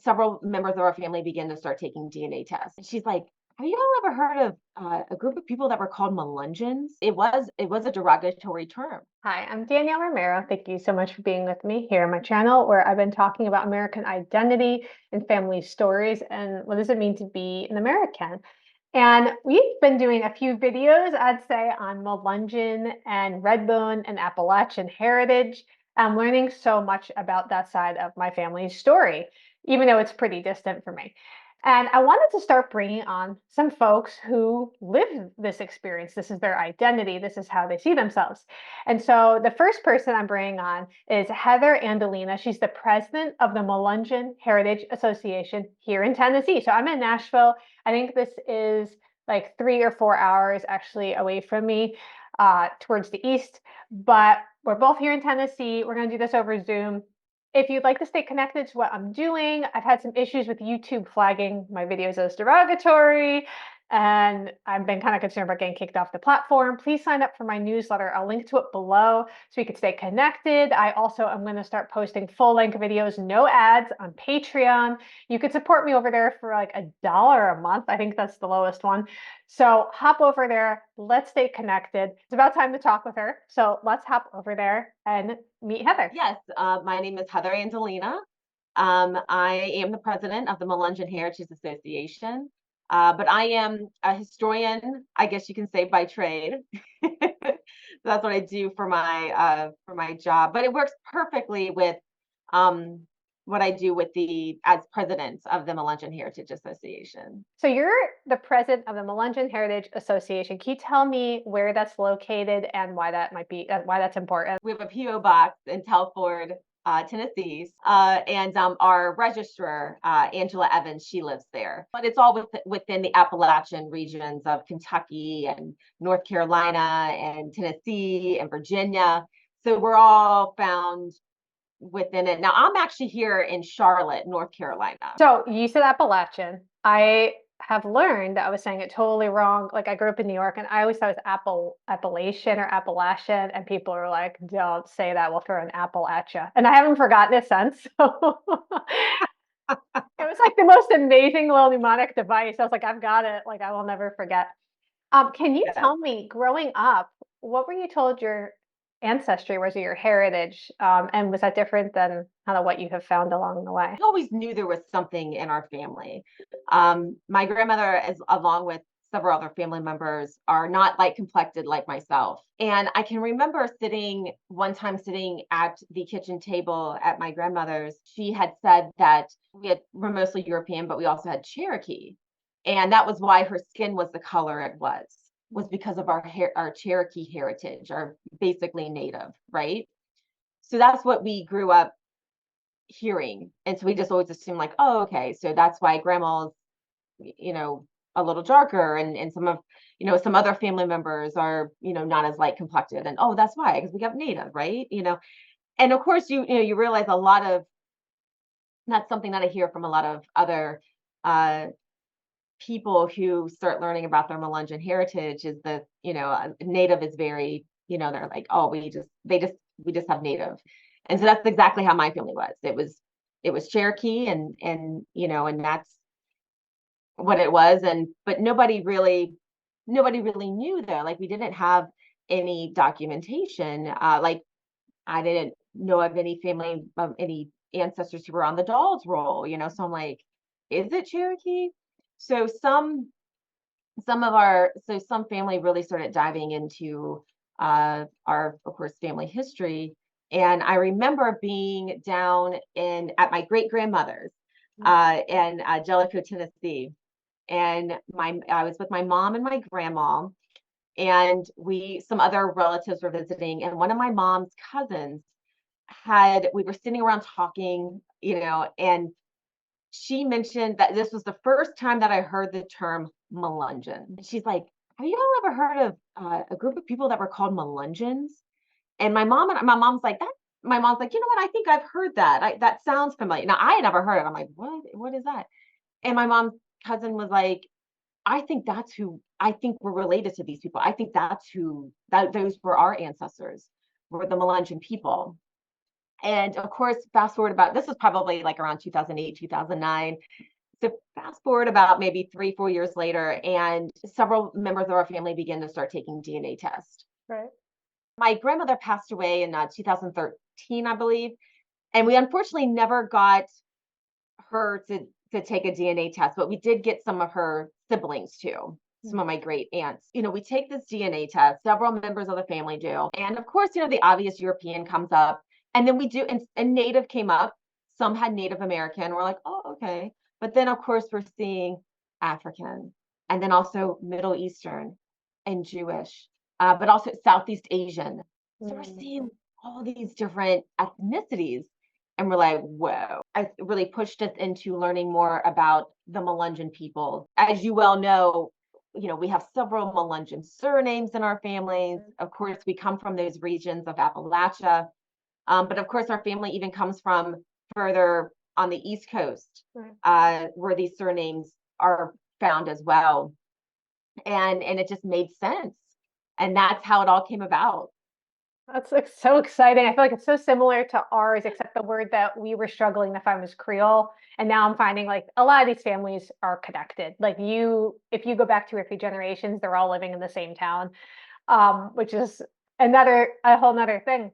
several members of our family began to start taking DNA tests. And she's like, have you all ever heard of a group of people that were called Melungeons? It was a derogatory term. Hi, I'm Danielle Romero. Thank you so much for being with me here on my channel, where I've been talking about American identity and family stories and what does it mean to be an American. And we've been doing a few videos, I'd say, on Melungeon and Redbone and Appalachian heritage. I'm learning so much about that side of my family's story, even though it's pretty distant for me. And I wanted to start bringing on some folks who live this experience. This is their identity. This is how they see themselves. And so the first person I'm bringing on is Heather Andolina. She's the president of the Melungeon Heritage Association here in Tennessee. So I'm in Nashville. I think this is like 3 or 4 hours actually away from me, towards the east. But we're both here in Tennessee. We're going to do this over Zoom. If you'd like to stay connected to what I'm doing, I've had some issues with YouTube flagging my videos as derogatory, and I've been kind of concerned about getting kicked off the platform. Please sign up for my newsletter. I'll link to it below so you can stay connected. I also am going to start posting full-length videos, no ads, on Patreon. You could support me over there for like $1 a month. I think that's the lowest one. So hop over there. Let's stay connected. It's about time to talk with her. So let's hop over there and meet Heather. Yes, my name is Heather Andolina. I am the president of the Melungeon Heritage Association, but I am a historian, I guess you can say, by trade. That's what I do for my job. But it works perfectly with what I do as president of the Melungeon Heritage Association. So you're the president of the Melungeon Heritage Association. Can you tell me where that's located and why that's important? We have a PO box in Telford, Tennessee, and our registrar, Angela Evans, she lives there. But it's all within the Appalachian regions of Kentucky and North Carolina and Tennessee and Virginia. So we're all found within it. Now, I'm actually here in Charlotte, North Carolina. So you said Appalachian. I have learned that I was saying it totally wrong. Like, I grew up in New York and I always thought it was Appalachian or Appalachian, and people are like, don't say that, we'll throw an apple at you. And I haven't forgotten it since. So it was like the most amazing little mnemonic device. I was like, I've got it. Like, I will never forget. Can you tell me, growing up, what were you told your ancestry was, or your heritage, and was that different than kind of what you have found along the way? I always knew there was something in our family. My grandmother, along with several other family members, are not light complected like myself. And I can remember one time sitting at the kitchen table at my grandmother's. She had said that we're mostly European, but we also had Cherokee. And that was why her skin was the color it was because of our Cherokee heritage, our basically native, right? So that's what we grew up hearing. And so we just always assumed, like, oh, okay, so that's why grandma's, a little darker, and some other family members are, not as light complected, and oh, that's why, because we got native, right? And of course you realize a lot of, that's something that I hear from a lot of other people who start learning about their Melungeon heritage, is that native is very, they're like, oh, we just have native. And so that's exactly how my family was. It was Cherokee, and that's what it was. But nobody really knew, though. Like, we didn't have any documentation. Like, I didn't know of any ancestors who were on the Dolls roll, so I'm like, is it Cherokee? So some family really started diving into our, of course, family history. And I remember being down at my great grandmother's in Jellicoe, Tennessee, and I was with my mom and my grandma, and some other relatives were visiting, and one of my mom's cousins we were sitting around talking, and she mentioned that this was the first time that I heard the term Melungeon. And she's like, have you all ever heard of a group of people that were called Melungeons? And my mom's like, my mom's like, you know what? I think I've heard that. That sounds familiar. Now, I had never heard it. I'm like, what is that? And my mom's cousin was like, I think we're related to these people. I think those were our ancestors, were the Melungeon people. And of course, fast forward about, this was probably like around 2008, 2009. So fast forward about maybe 3, 4 years later, and several members of our family began to start taking DNA tests. Right. My grandmother passed away in 2013, I believe, and we unfortunately never got her to take a DNA test, but we did get some of her siblings to. Some of my great aunts. We take this DNA test, several members of the family do. And of course, the obvious European comes up. And then we do, and Native came up. Some had Native American. We're like, oh, okay. But then, of course, we're seeing African, and then also Middle Eastern and Jewish, but also Southeast Asian. So we're seeing all these different ethnicities. And we're like, whoa. It really pushed us into learning more about the Melungeon people. As you well know, we have several Melungeon surnames in our families. Of course, we come from those regions of Appalachia. But of course, our family even comes from further on the East Coast, where these surnames are found as well. And it just made sense. And that's how it all came about. That's like so exciting. I feel like it's so similar to ours, except the word that we were struggling to find was Creole. And now I'm finding like a lot of these families are connected. Like if you go back 2 or 3 generations, they're all living in the same town, which is a whole nother thing.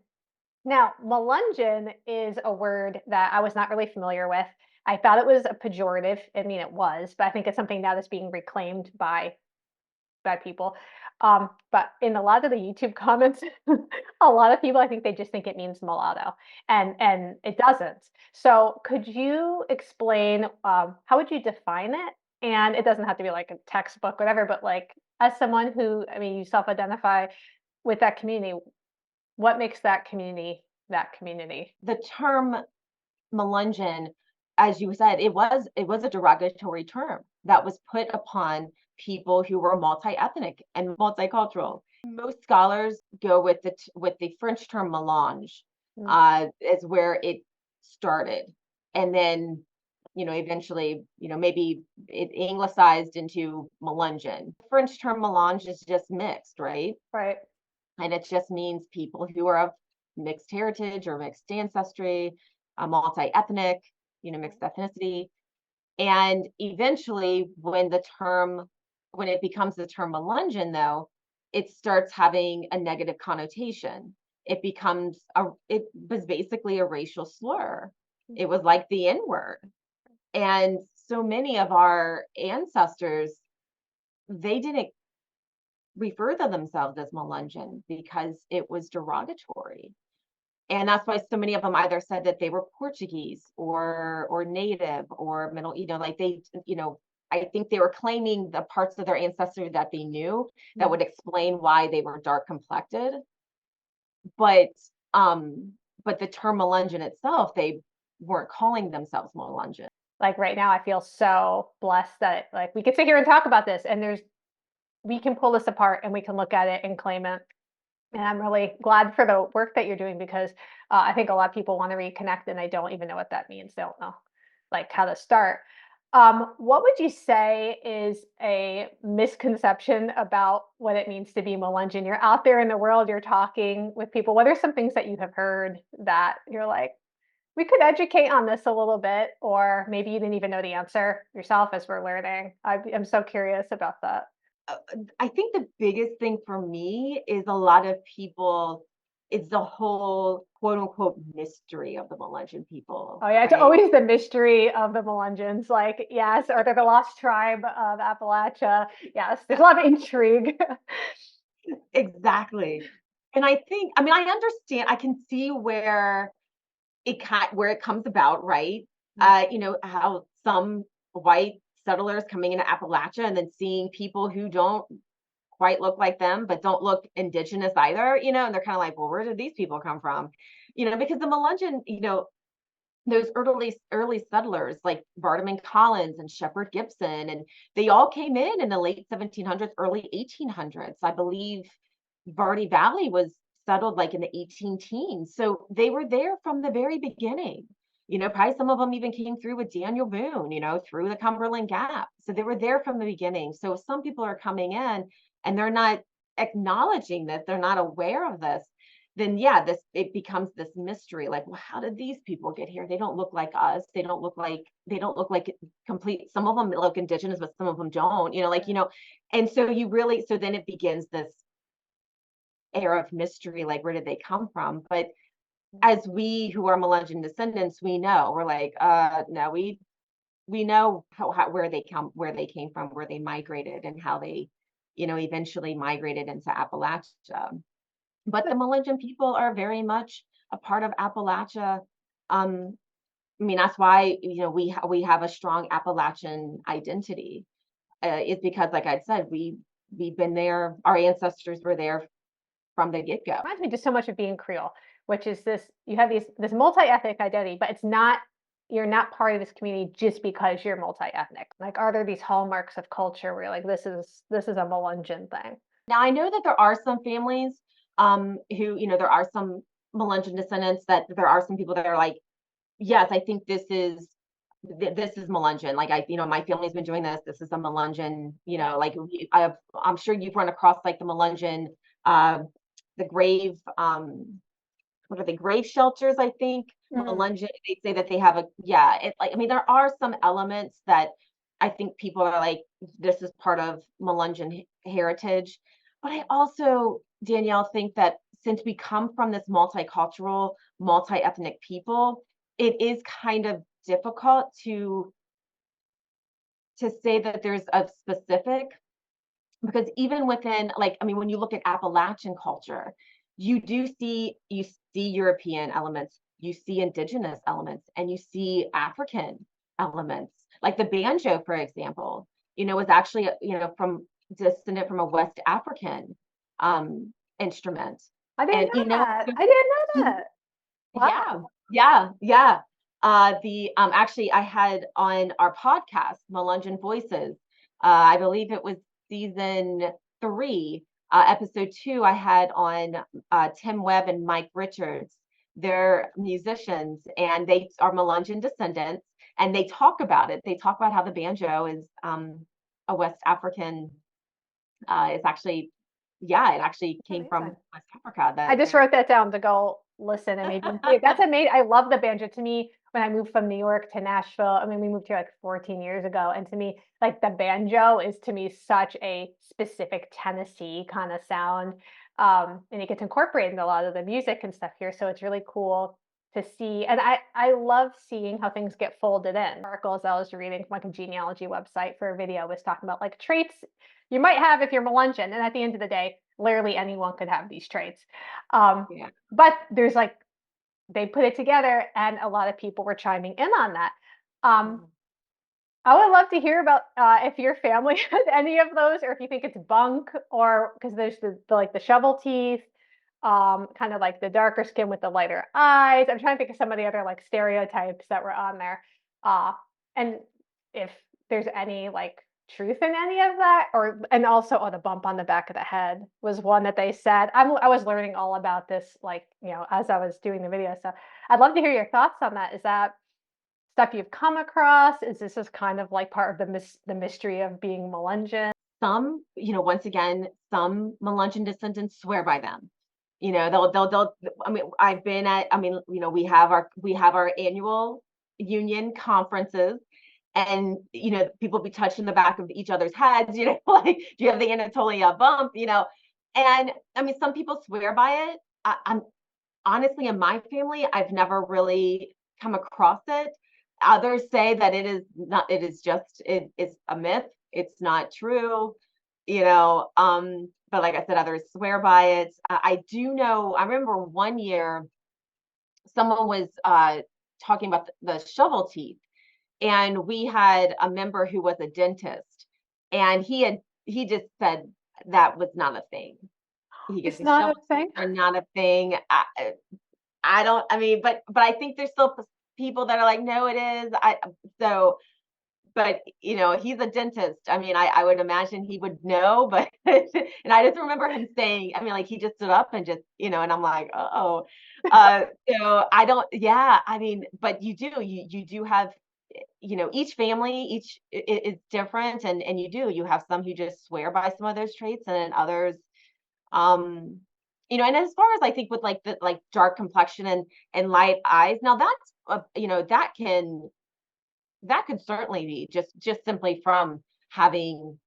Now, Melungeon is a word that I was not really familiar with. I thought it was a pejorative. I mean, it was, but I think it's something now that's being reclaimed by people. But in a lot of the YouTube comments, a lot of people, I think they just think it means mulatto, and it doesn't. So could you explain, how would you define it? And it doesn't have to be like a textbook, whatever, but like as someone who, I mean, you self-identify with that community, what makes that community that community? The term Melungeon, as you said, it was a derogatory term that was put upon people who were multi-ethnic and multicultural. Most scholars go with the French term melange, as where it started, and then eventually maybe it anglicized into Melungeon. French term melange is just mixed, right? Right. And it just means people who are of mixed heritage or mixed ancestry, multi-ethnic, mixed ethnicity. And eventually, when it becomes the term Melungeon, though, it starts having a negative connotation. It was basically a racial slur. It was like the N-word. And so many of our ancestors, they didn't refer to themselves as Melungeon because it was derogatory. And that's why so many of them either said that they were Portuguese or native or middle, like they, I think they were claiming the parts of their ancestry that they knew that would explain why they were dark complected. But the term Melungeon itself, they weren't calling themselves Melungeon. Like right now, I feel so blessed that like we can sit here and talk about this, and we can pull this apart and we can look at it and claim it. And I'm really glad for the work that you're doing because I think a lot of people want to reconnect and they don't even know what that means. They don't know like how to start. What would you say is a misconception about what it means to be Melungeon? You're out there in the world, you're talking with people. What are some things that you have heard that you're like, we could educate on this a little bit, or maybe you didn't even know the answer yourself as we're learning? I'm so curious about that. I think the biggest thing for me is a lot of people, it's the whole quote unquote mystery of the Melungeon people, Oh yeah, it's right? always the mystery of the Melungeons. Like, yes, or they're the lost tribe of Appalachia. Yes, there's a lot of intrigue. Exactly. And I mean, I understand, I can see where it comes about, right? How some white settlers coming into Appalachia and then seeing people who don't quite look like them, but don't look indigenous either, and they're kind of like, well, where did these people come from? Because the Melungeon, those early settlers like Barnum Collins and Shepherd Gibson, and they all came in the late 1700s, early 1800s. I believe Verde Valley was settled like in the 18 teens. So they were there from the very beginning. Probably some of them even came through with Daniel Boone, through the Cumberland Gap. So they were there from the beginning. So some people are coming in and they're not acknowledging this, they're not aware of this. then yeah, it becomes this mystery. Like, well, how did these people get here? They don't look like us. They don't look like complete. Some of them look indigenous, but some of them don't. And so so then it begins this era of mystery. Like, where did they come from? But as we who are Melungeon descendants, we know we're like, no, we know where they came from, where they migrated, and how they, eventually migrated into Appalachia. But the Melungeon people are very much a part of Appalachia. I mean, that's why, we have a strong Appalachian identity. It's because, like I said, we've been there. Our ancestors were there from the get go. Reminds me just so much of being Creole, which is this: you have this multi-ethnic identity, but you're not part of this community just because you're multi-ethnic. Like, are there these hallmarks of culture where you're like, this is a Melungeon thing? Now, I know that there are some families who, there are some Melungeon descendants, that there are some people that are like, yes, I think this is Melungeon. Like, my family's been doing this. This is a Melungeon, like I'm sure you've run across like the Melungeon, uh, the grave, what are they, grave shelters, I think. Mm. Melungeon, they say that they have I mean, there are some elements that I think people are like, this is part of Melungeon heritage. But I also, Danielle, think that since we come from this multicultural, multi-ethnic people, it is kind of difficult to say that there's a specific, because even within, like, I mean, when you look at Appalachian culture, you see European elements, you see indigenous elements, and you see African elements. Like the banjo, for example, was actually, from descendant from a West African instrument. I didn't And know that. I didn't know that. yeah, Wow. yeah, yeah. The Actually, I had on our podcast, Melungeon Voices, I believe it was season 3, episode 2, I had on Tim Webb and Mike Richards. They're musicians, and they are Melungeon descendants, and they talk about it. They talk about how the banjo is a West African, it's actually, yeah, it actually came from Amazing. West Africa. I That just they're wrote that down to go listen and maybe that's amazing. I love the banjo. To me, when I moved from New York to Nashville, I mean, we moved here like 14 years ago, and to me, like the banjo is to me such a specific Tennessee kind of sound, and it gets incorporated in a lot of the music and stuff here. So it's really cool to see, and I love seeing how things get folded in. Articles I was reading from like a genealogy website for a video was talking about like traits you might have if you're Melungeon, and at the end of the day, literally anyone could have these traits. Um, yeah. but there's like they put it together, and a lot of people were chiming in on that. Um, Mhm. I would love to hear about if your family has any of those, or if you think it's bunk, or because there's like the shovel teeth, kind of like the darker skin with the lighter eyes. I'm trying to think of some of the other like stereotypes that were on there, and if there's any like truth in any of that, or and also the bump on the back of the head was one that they said. I was learning all about this like as I was doing the video, so I'd love to hear your thoughts on that. Is that stuff you've come across? Is this is kind of like part of the mystery of being Melungeon? Some, once again, some Melungeon descendants swear by them. I mean, we have our annual union conferences, and people be touching the back of each other's heads, like, do you have the Anatolia bump, and I mean, some people swear by it. I'm honestly, in my family, I've never really come across it. Others say that it is a myth. It's not true, but like I said, others swear by it. I do know, I remember one year someone was talking about the shovel teeth, and we had a member who was a dentist, and he just said that was not a thing. He goes, It's the not a shovel teeth thing. are not a thing. I don't, I mean, but I think there's still people that are like, no, it is. So, but he's a dentist. I mean, I would imagine he would know, but and I just remember him saying, I mean, like, he just stood up and just, and I'm like, oh, so I don't, yeah, I mean, but you do have, each family, is different, and you have some who just swear by some of those traits, and then others, um, and as far as I think with like the like dark complexion and light eyes, now that's that could certainly be just simply from having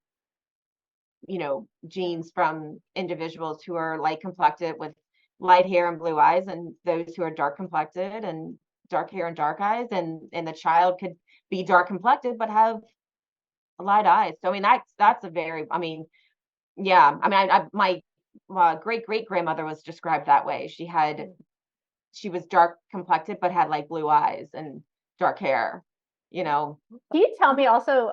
genes from individuals who are light complected with light hair and blue eyes, and those who are dark complected and dark hair and dark eyes, and the child could be dark complected but have light eyes. So I mean that's a very yeah, my great great grandmother was described that way. She was dark complected but had like blue eyes and dark hair, you know. Can you tell me also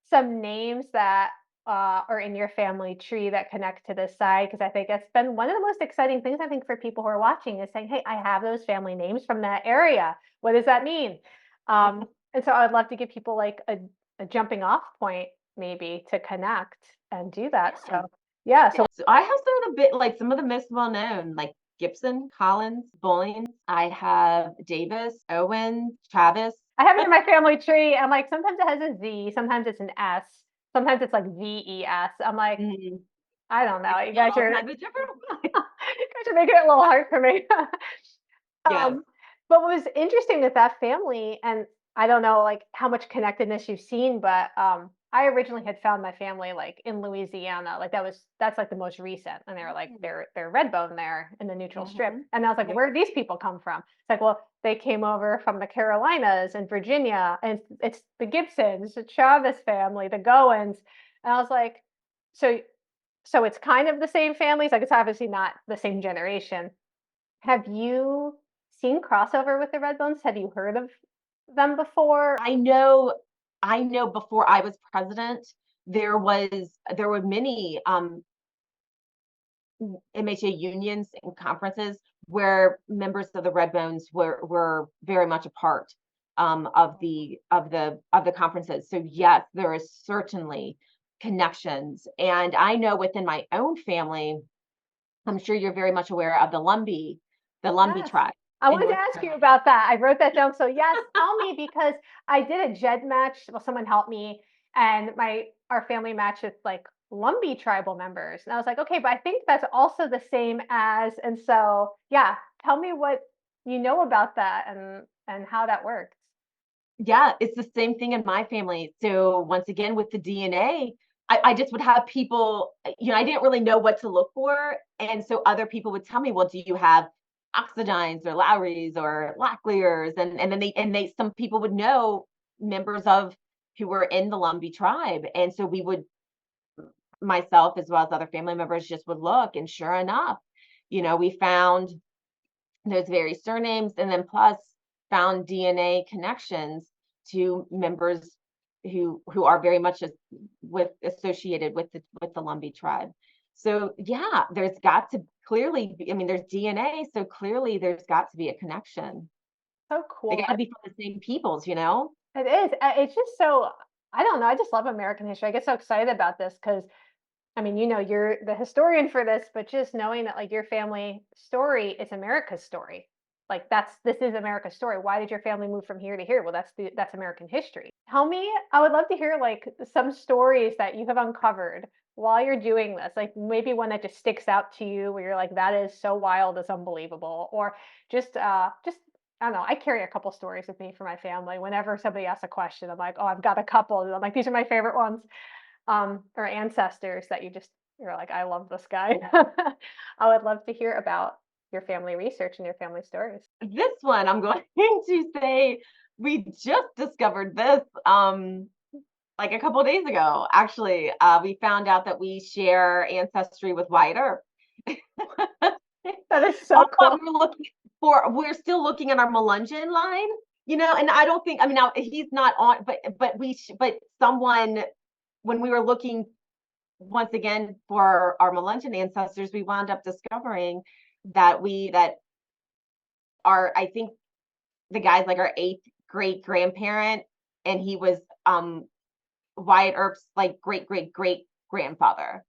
some names that are in your family tree that connect to this side? Because I think that's been one of the most exciting things I think for people who are watching is saying, "Hey, I have those family names from that area. What does that mean?" And so I would love to give people like a jumping off point maybe to connect and do that. Yeah. So yeah, so So I have some of the bit like some of the most well known, like Gibson, Collins, Bowling. I have Davis, Owen, Travis. I have it in my family tree. I'm like, sometimes it has a Z, sometimes it's an S, sometimes it's like VES. I'm like, Mhm. I don't know. It's You got guys all are kinds of different you guys are making it a little hard for me. Yes. Um, but what was interesting with that family, and I don't know like how much connectedness you've seen, but I originally had found my family like in Louisiana. Like that's like the most recent. And they were like Mm. they're red bone there in the neutral strip. Mhm. And I was like, well, Yep. where do these people come from? It's like, well, they came over from the Carolinas and Virginia, and it's the Gibsons, the Chavez family, the Goins. And I was like, so so it's kind of the same families, like, it's obviously not the same generation. Have you seen crossover with the Redbones? Have you heard of them before? I know I know before I was president, there were many MHA unions and conferences where members of the Redbones were very much a part of the conferences. So yes, there is certainly connections, and I know within my own family, I'm sure you're very much aware of the Lumbee Yes. tribe I in wanted to North ask you Carolina. about that. I wrote that down. So yes, tell me because I did a Jed match. Well, someone helped me, and my our family matched with like Lumbee tribal members. And I was like, okay, but I think that's also the same as, and so yeah, tell me what you know about that and how that works. Yeah, it's the same thing in my family. So once again, with the DNA, I just would have people, I didn't really know what to look for. And so other people would tell me, well, do you have Oxidines or Lowrys or Locklears? And then some people would know members of who were in the Lumbee tribe. And so we would, myself as well as other family members, just would look. And sure enough, we found those very surnames, and then plus found DNA connections to members who are very much associated with the Lumbee tribe. So yeah, there's got to clearly be, there's DNA, so clearly there's got to be a connection. So They cool. got to be from the same peoples. It is. It's just so I don't know. I just love American history. I get so excited about this because I mean, you're the historian for this, but just knowing that like your family story is America's story. Like this is America's story. Why did your family move from here to here? Well, that's American history. Tell me, I would love to hear like some stories that you have uncovered while you're doing this. Like maybe one that just sticks out to you where you're like, that is so wild, it's unbelievable. Or just I don't know. I carry a couple stories with me for my family. Whenever somebody asks a question, I'm like, oh, I've got a couple. And I'm like, these are my favorite ones or ancestors that you're like, I love this guy. I would love to hear about your family research and your family stories. This one, I'm going to say we just discovered this like a couple of days ago. Actually, we found out that we share ancestry with Wyatt Earp. That is All so what cool. we're still looking at our Melungeon line, and I don't think, now he's not on, but someone, when we were looking once again for our Melungeon ancestors, we wound up discovering that I think the guy's like our eighth great grandparent, and he was Wyatt Earp's like great great great grandfather.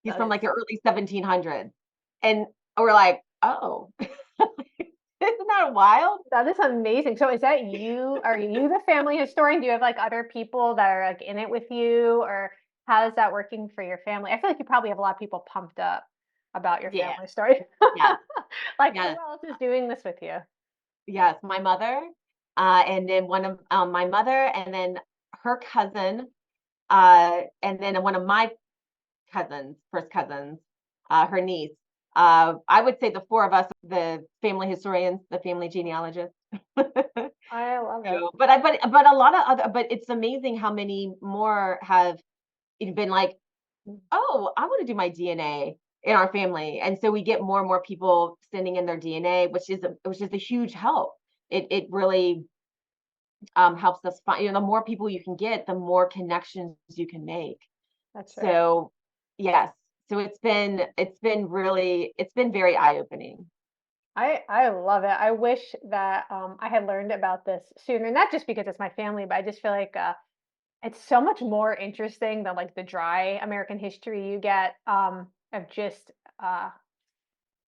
He's That from is like the early 1700s, and we're like, oh, isn't that wild? that is amazing. So is that you? Are you the family historian? Do you have like other people that are like in it with you, or how is that working for your family? I feel like you probably have a lot of people pumped up about your Yeah. family story. Yes. Like, who Yes. else is doing this with you? Yes. My mother, and then one of my mother, and then her cousin, and then one of my cousins, first cousins, her niece. I would say the four of us, the family historians, the family genealogists. I love it. So, but a lot of other, but it's amazing how many more have been like, oh, I want to do my DNA in our family, and so we get more and more people sending in their DNA, which is a huge help. It really helps us find, the more people you can get, the more connections you can make. That's right. So, yes. So it's been very eye-opening. I love it. I wish that I had learned about this sooner, not just because it's my family, but I just feel like it's so much more interesting than like the dry American history you get of just uh,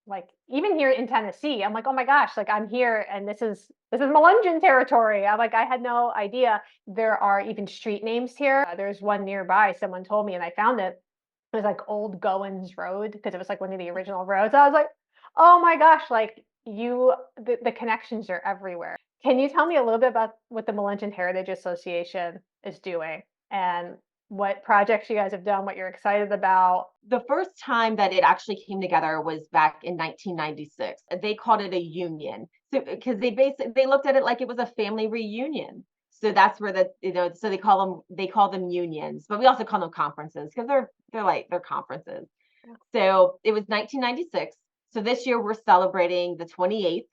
like even here in Tennessee. I'm like, oh my gosh, like I'm here and this is Melungeon territory. I'm like, I had no idea there are even street names here. There's one nearby. Someone told me, and I found it. It was like Old Goins Road because it was like one of the original roads. I was like, oh my gosh, like the connections are everywhere. Can you tell me a little bit about what the Melungeon Heritage Association is doing and what projects you guys have done, what you're excited about? The first time that it actually came together was back in 1996. They called it a union. So because they looked at it like it was a family reunion. So that's where so they call them unions, but we also call them conferences because they're conferences. So it was 1996. So this year we're celebrating the 28th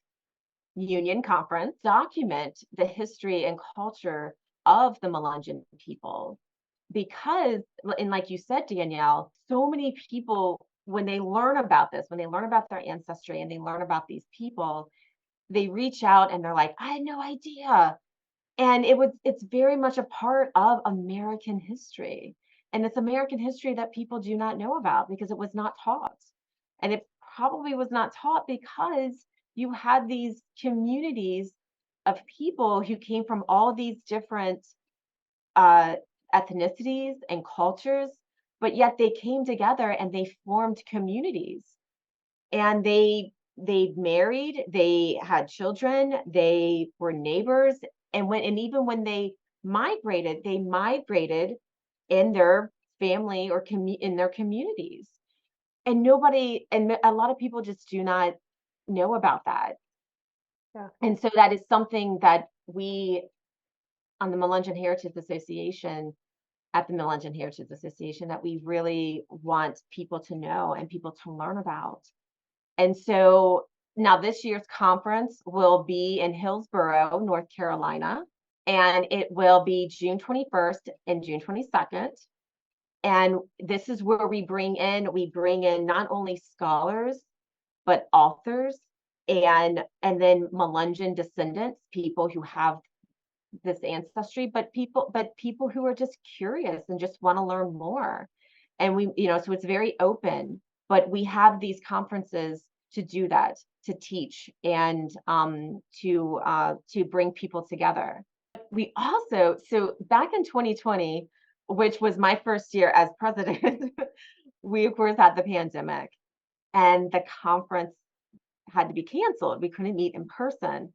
Union Conference, document the history and culture of the Melungeon people. Because, and like you said, Danielle, so many people, when they learn about this, when they learn about their ancestry and they learn about these people, they reach out and they're like, I had no idea. And it's very much a part of American history. And it's American history that people do not know about because it was not taught. And it probably was not taught because you had these communities of people who came from all these different uh, ethnicities and cultures, but yet they came together and they formed communities. And they married, they had children, they were neighbors, and even when they migrated in their family or in their communities. And a lot of people just do not know about that. Yeah. And so that is something that we on the Melungeon Heritage Association at the Melungeon Heritage Association that we really want people to know and people to learn about. And so now this year's conference will be in Hillsborough, North Carolina, and it will be June 21st and June 22nd. And this is where we bring in not only scholars, but authors and then Melungeon descendants, people who have this ancestry, but people who are just curious and just want to learn more. And so it's very open, but we have these conferences to do that, to teach and to bring people together. We also, so back in 2020, which was my first year as president, we of course had the pandemic and the conference had to be canceled. We couldn't meet in person.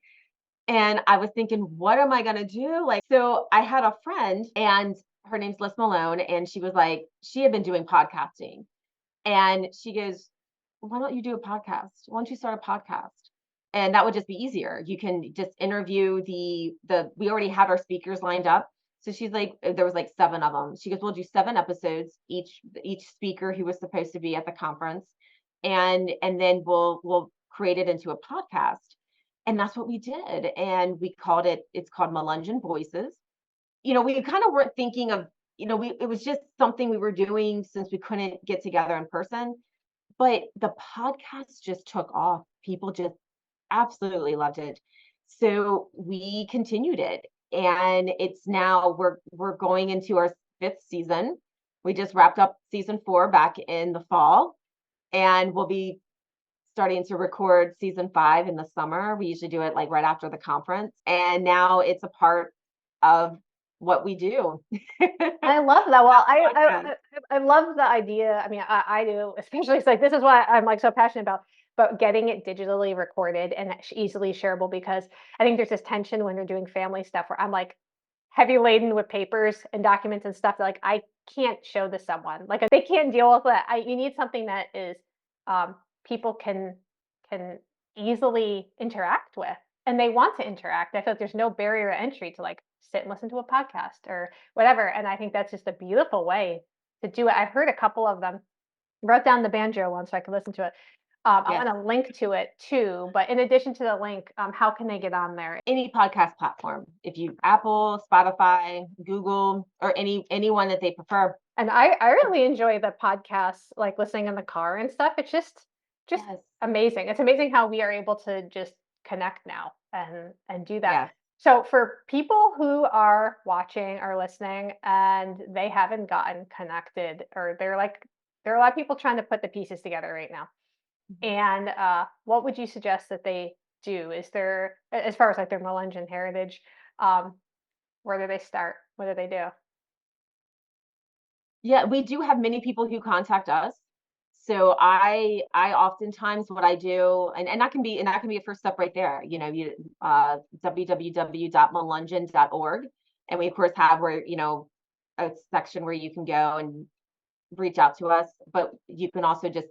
And I was thinking, what am I going to do? Like, so I had a friend and her name's Liz Malone. And she was like, she had been doing podcasting. And she goes, why don't you do a podcast? Why don't you start a podcast? And that would just be easier. You can just interview we already had our speakers lined up. So she's like, there was like 7 of them. She goes, we'll do 7 episodes, each speaker who was supposed to be at the conference. And then we'll create it into a podcast. And that's what we did. And it's called Melungeon Voices. We kind of weren't thinking of, it was just something we were doing since we couldn't get together in person. But the podcast just took off. People just absolutely loved it. So we continued it. And it's now we're going into our 5th season. We just wrapped up season 4 back in the fall. And we'll be starting to record season 5 in the summer. We usually do it like right after the conference. And now it's a part of what we do. I love that. Well, I love the idea. I mean, I do, especially it's like this is why I'm like so passionate about getting it digitally recorded and easily shareable because I think there's this tension when you're doing family stuff where I'm like heavy laden with papers and documents and stuff that like I can't show to someone. Like they can't deal with that. You need something that is um, people can easily interact with and they want to interact. I feel like there's no barrier to entry to like sit and listen to a podcast or whatever. And I think that's just a beautiful way to do it. I've heard a couple of them. Wrote down the banjo one so I could listen to it. I Yes. want to link to it too. But in addition to the link, how can they get on there? Any podcast platform, if you Apple, Spotify, Google, or anyone that they prefer. And I really enjoy the podcasts, like listening in the car and stuff. It's just Yes. amazing. It's amazing how we are able to just connect now and do that. Yes. So for people who are watching or listening and they haven't gotten connected or they're like there are a lot of people trying to put the pieces together right now. And what would you suggest that they do? Is there as far as like their Melungeon heritage, um, where do they start? What do they do? Yeah, we do have many people who contact us. So I oftentimes what I do, and that can be a first step right there. You www.melungeon.org. And we of course have where, a section where you can go and reach out to us, but you can also just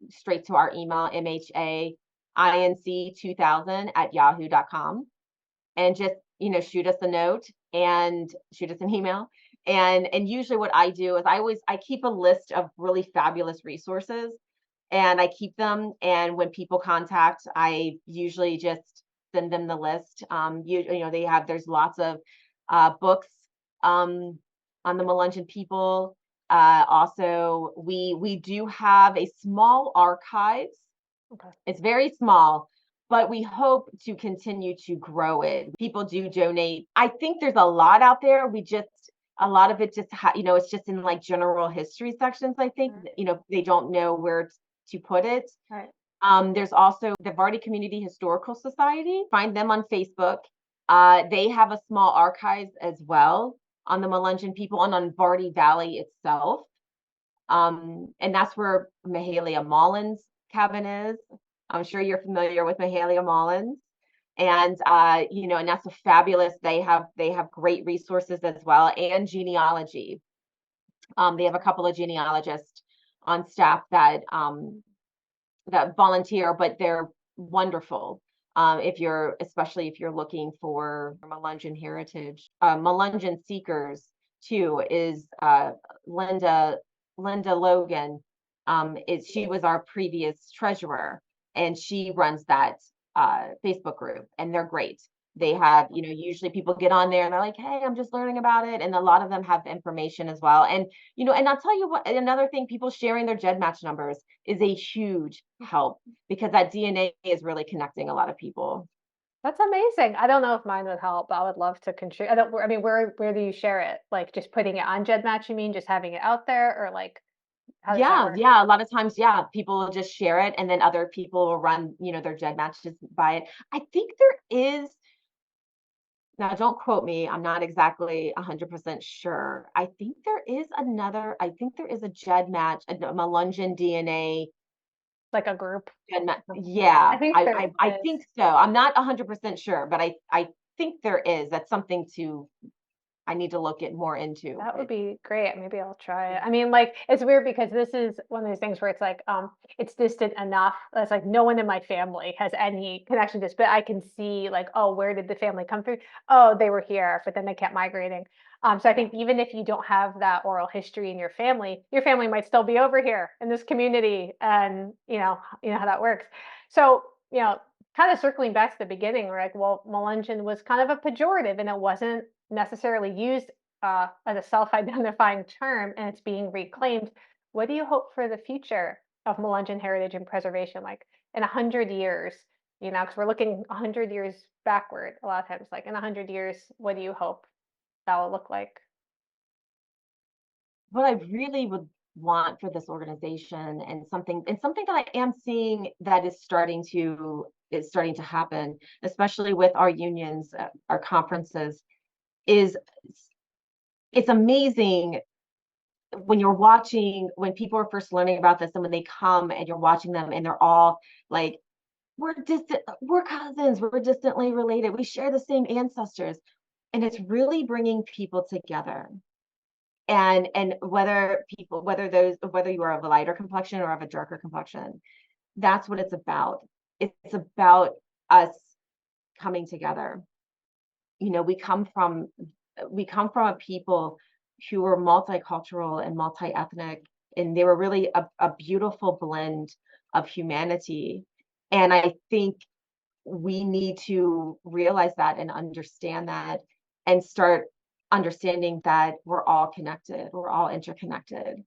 straight to our email, mhainc2000@yahoo.com, and just, shoot us a note and shoot us an email. And usually what I do is I keep a list of really fabulous resources and I keep them. And when people contact, I usually just send them the list. There's lots of books um, on the Melungeon people. Also, we do have a small archives. Okay. It's very small, but we hope to continue to grow it. People do donate. I think there's a lot out there. A lot of it it's just in like general history sections. I think, Mm, they don't know where to put it. right. There's also the Vardy Community Historical Society. Find them on Facebook. They have a small archive as well on the Melungeon people and on Vardy Valley itself. And that's where Mahalia Mullin's cabin is. I'm sure you're familiar with Mahalia Mullins. And and that's a fabulous, they have great resources as well, and genealogy. They have a couple of genealogists on staff that volunteer, but they're wonderful. Especially if you're looking for Melungeon heritage, Melungeon seekers too, is Linda Logan. She was our previous treasurer, and she runs that Facebook group, and they're great. They have, usually people get on there and they're like, hey, I'm just learning about it. And a lot of them have information as well. And I'll tell you what, another thing, people sharing their GEDmatch numbers is a huge help because that DNA is really connecting a lot of people. That's amazing. I don't know if mine would help, but I would love to contribute. I mean, where do you share it? Like just putting it on GEDmatch, you mean just having it out there, or like how does that Yeah, work? yeah. A lot of times, yeah, people will just share it and then other people will run, their GEDmatches by it. I think there is, now don't quote me, I'm not exactly 100% sure. I think there is a GEDmatch, a Melungeon DNA Like a group? GEDmatch. I Yeah, think there I is. think so. I'm not 100% sure, but I think there is. That's something I need to look it more into. That would But be great. Maybe I'll try it. yeah. I mean, like, it's weird because this is one of those things where it's like, it's distant enough. It's like no one in my family has any connection to this, but I can see like, oh, where did the family come through? Oh, they were here, but then they kept migrating. So I Yeah. think even if you don't have that oral history in your family might still be over here in this community, and you know how that works. So, kind of circling back to the beginning, we're like, well, Melungeon was kind of a pejorative, and it wasn't necessarily used as a self-identifying term and it's being reclaimed. What do you hope for the future of Melungeon heritage and preservation, like in 100 years? Because we're looking 100 years backward a lot of times. Like in 100 years, what do you hope that will look like? What I really would want for this organization, and something that I am seeing that is starting to happen, especially with our unions, our conferences, is it's amazing when people are first learning about this, and when they come and you're watching them and they're all like, we're cousins, we're distantly related, we share the same ancestors. And it's really bringing people together. And whether you are of a lighter complexion or of a darker complexion, that's what it's about. It's about us coming together. We come from a people who were multicultural and multi-ethnic, and they were really a beautiful blend of humanity. And I think we need to realize that and understand that, and start understanding that we're all connected, we're all interconnected.